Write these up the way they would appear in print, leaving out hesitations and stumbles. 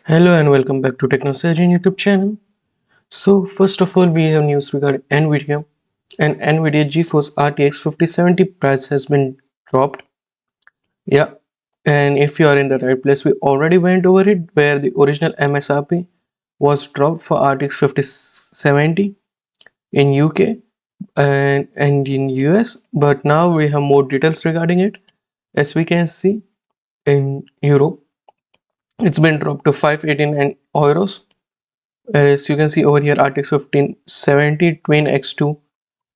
Hello and welcome back to TechnoSurgeon YouTube channel. So first of all, we have news regarding NVIDIA, and NVIDIA GeForce RTX 5070 price has been dropped. Yeah, and if you are in the right place, we already went over it where the original MSRP was dropped for RTX 5070 in UK and in US, but now we have more details regarding it. As we can see in Europe, it's been dropped to 589 euros. As you can see over here, RTX 1570 Twin X2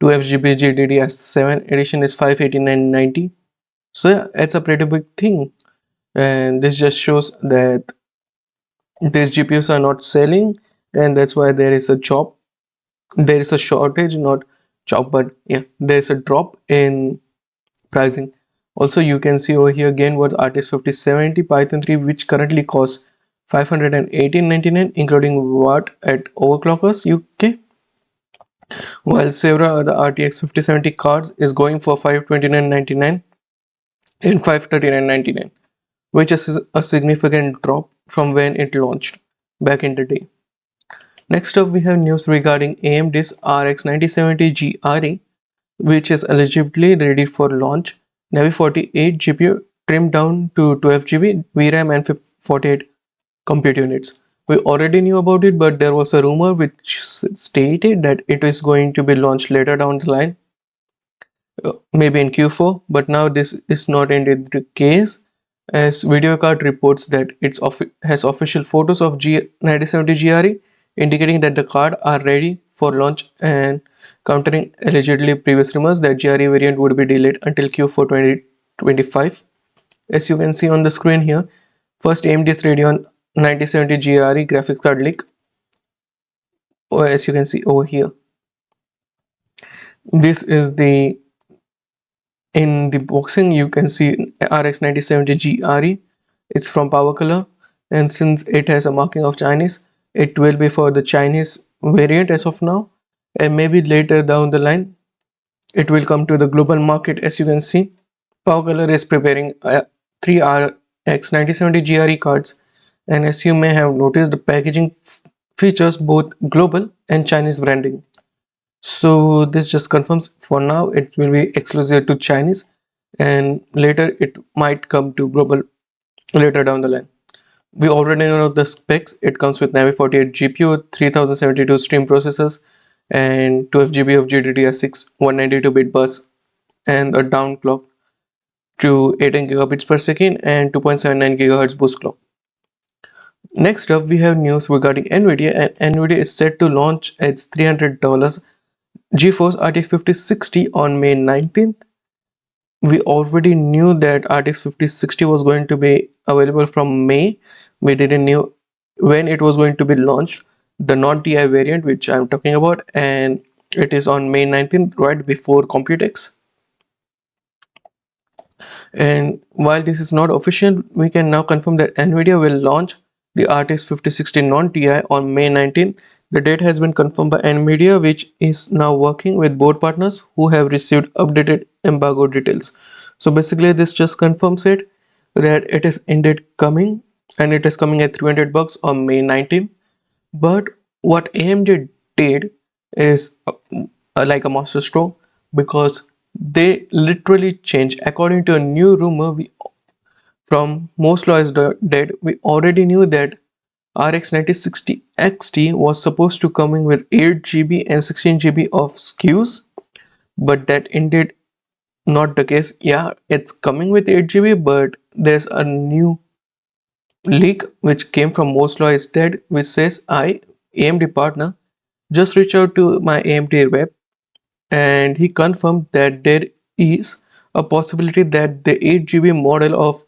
2FGB GDDR7 edition is 589.90. So yeah, it's a pretty big thing, and this just shows that these GPUs are not selling, and that's why there is a drop. There is a shortage, not drop, but yeah, there is a drop in pricing. Also, you can see over here again was RTX 5070 Python 3, which currently costs 518.99, including watt at overclockers UK, while several other RTX 5070 cards is going for 529.99 and 539.99, which is a significant drop from when it launched back in the day. Next up, we have news regarding AMD's RX 9070 GRE, which is allegedly ready for launch. Navi 48 GPU trimmed down to 12 GB VRAM and 48 compute units. We already knew about it, but there was a rumor which stated that it is going to be launched later down the line, maybe in Q4. But now this is not indeed the case, as VideoCard reports that it has official photos of G9070 GRE, indicating that the card are ready for launch and countering allegedly previous rumors that GRE variant would be delayed until Q4 2025. As you can see on the screen here, first AMD's Radeon 9070 GRE graphics card leak, or as you can see over here. This is the in the boxing. You can see RX 9070 GRE. It's from Power Color, and since it has a marking of Chinese, it will be for the Chinese variant as of now, and maybe later down the line it will come to the global market. As you can see, Power Color is preparing 3 RX 9070 GRE cards, and as you may have noticed, the packaging features both global and Chinese branding. So this just confirms for now it will be exclusive to Chinese, and later it might come to global later down the line. We already know the specs. It comes with Navi 48 GPU, 3072 stream processors, and 12 GB of GDDR6 192-bit bus, and a down clock to 18 gigabits per second and 2.79 gigahertz boost clock. Next up, we have news regarding NVIDIA, and NVIDIA is set to launch its $300 GeForce RTX 5060 on May 19th. We already knew that RTX 5060 was going to be available from May. We didn't know when it was going to be launched, the non-TI variant which I'm talking about, and it is on May 19th, right before Computex. And while this is not official, we can now confirm that NVIDIA will launch the RTX 5060 non-TI on May 19th. The date has been confirmed by NVIDIA, which is now working with board partners who have received updated embargo details. So basically this just confirms it that it is indeed coming, and it is coming at $300 on May 19th. But what AMD did is like a master stroke, because they literally changed according to a new rumor from Most Law is Dead. We already knew that RX 9060 XT was supposed to coming with 8 GB and 16 GB of SKUs, but that indeed not the case. Yeah, it's coming with 8 GB, but there's a new leak which came from Most Law is Dead, which says AMD partner, just reach out to my AMD rep, and he confirmed that there is a possibility that the 8 GB model of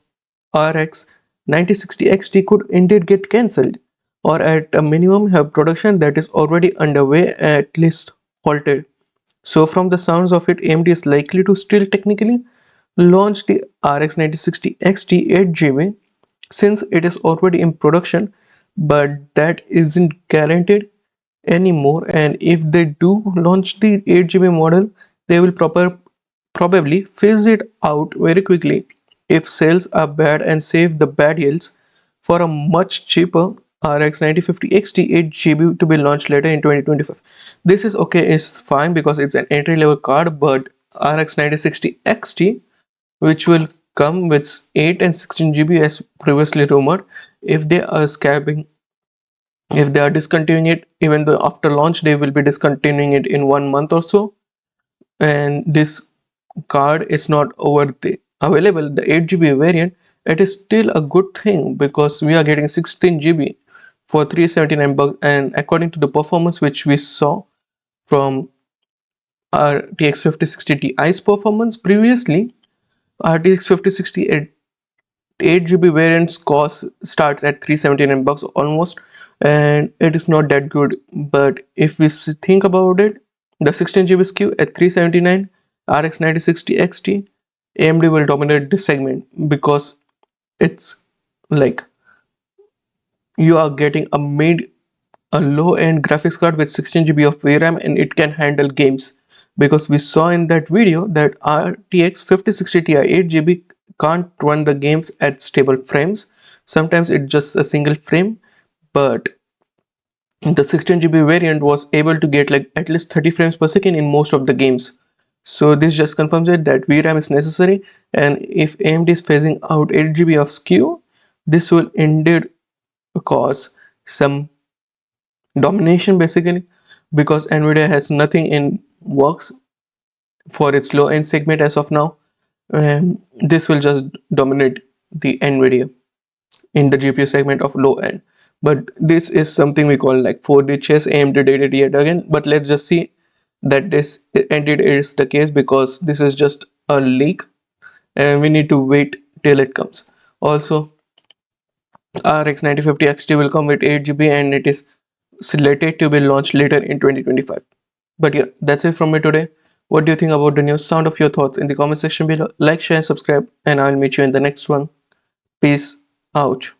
RX 9060 XT could indeed get cancelled, or at a minimum have production that is already underway at least halted. So from the sounds of it, AMD is likely to still technically launch the RX 9060 XT 8 GB since it is already in production, but that isn't guaranteed anymore. And if they do launch the 8 GB model, they will probably phase it out very quickly if sales are bad and save the bad yields for a much cheaper RX 9050 XT 8 GB to be launched later in 2025. This is okay, is fine because it's an entry level card, but RX 9060 XT, which will come with 8 and 16 GB as previously rumored, if they are scabbing, if they are discontinuing it, even though after launch they will be discontinuing it in 1 month or so, and this card is not over the available, the 8 GB variant, it is still a good thing because we are getting 16 GB for 379 bucks, and according to the performance which we saw from RTX 5060 Ti's performance previously, RTX 5060 at 8 GB variants cost starts at 379 bucks almost, and it is not that good. But if we think about it, the 16 GB SKU at 379, RX 9060 XT, AMD will dominate this segment because it's like you are getting a low-end graphics card with 16 GB of VRAM, and it can handle games, because we saw in that video that RTX 5060 Ti 8 GB can't run the games at stable frames. Sometimes it's just a single frame, but the 16 GB variant was able to get like at least 30 frames per second in most of the games. So this just confirms it that VRAM is necessary, and if AMD is phasing out 8 GB of SKU, this will indeed cause some domination basically, because NVIDIA has nothing in works for its low end segment as of now, and this will just dominate the NVIDIA in the GPU segment of low end. But this is something we call like 4D chess. AMD did it yet again, but let's just see that this indeed is the case, because this is just a leak and we need to wait till it comes. Also, RX 9050 XT will come with 8 GB, and it is slated to be launched later in 2025. But yeah, that's it from me today. What do you think about the news? Sound of your thoughts in the comment section below. Like, share, and subscribe, and I'll meet you in the next one. Peace out.